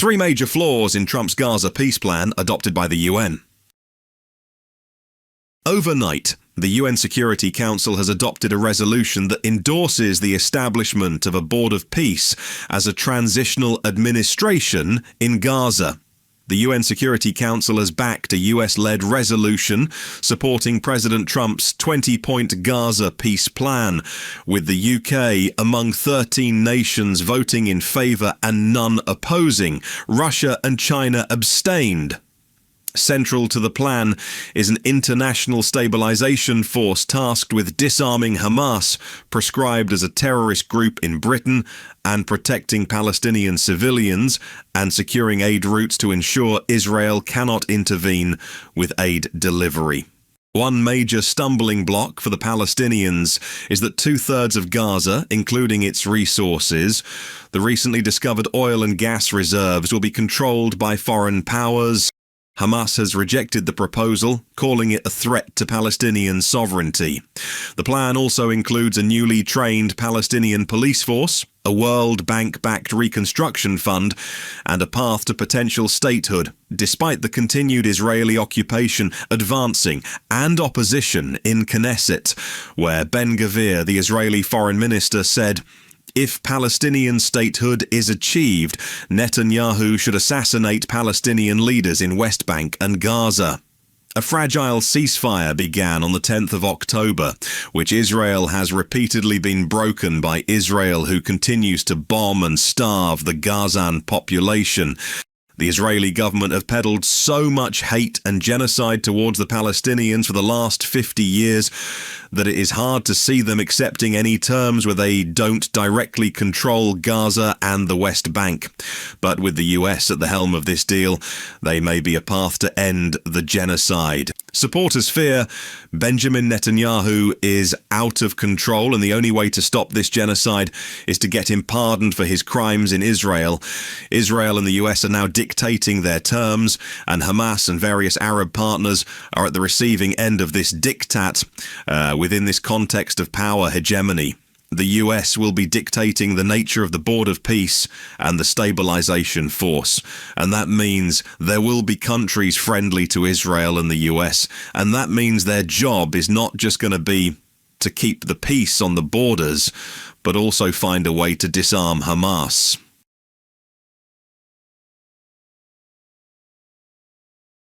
Three major flaws in Trump's Gaza peace plan adopted by the UN. Overnight, the UN Security Council has adopted a resolution that endorses the establishment of a board of peace as a transitional administration in Gaza. The UN Security Council has backed a US-led resolution supporting President Trump's 20-point Gaza peace plan, with the UK among 13 nations voting in favour and none opposing. Russia and China abstained. Central to the plan is an international stabilization force tasked with disarming Hamas, prescribed as a terrorist group in Britain, and protecting Palestinian civilians and securing aid routes to ensure Israel cannot intervene with aid delivery. One major stumbling block for the Palestinians is that two-thirds of Gaza, including its resources, the recently discovered oil and gas reserves, will be controlled by foreign powers. Hamas has rejected the proposal, calling it a threat to Palestinian sovereignty. The plan also includes a newly trained Palestinian police force, a World Bank-backed reconstruction fund, and a path to potential statehood, despite the continued Israeli occupation, advancing, and opposition in Knesset, where Ben Gvir, the Israeli foreign minister, said, "If Palestinian statehood is achieved, Netanyahu should assassinate Palestinian leaders in West Bank and Gaza." A fragile ceasefire began on the 10th of October, which Israel has repeatedly been broken by Israel, who continues to bomb and starve the Gazan population. The Israeli government have peddled so much hate and genocide towards the Palestinians for the last 50 years that it is hard to see them accepting any terms where they don't directly control Gaza and the West Bank. But with the US at the helm of this deal, they may be a path to end the genocide. Supporters fear Benjamin Netanyahu is out of control, and the only way to stop this genocide is to get him pardoned for his crimes in Israel. Israel and the US are now dictating their terms, and Hamas and various Arab partners are at the receiving end of this diktat within this context of power hegemony. The US will be dictating the nature of the Board of Peace and the stabilization force. And that means there will be countries friendly to Israel and the US. And that means their job is not just going to be to keep the peace on the borders, but also find a way to disarm Hamas.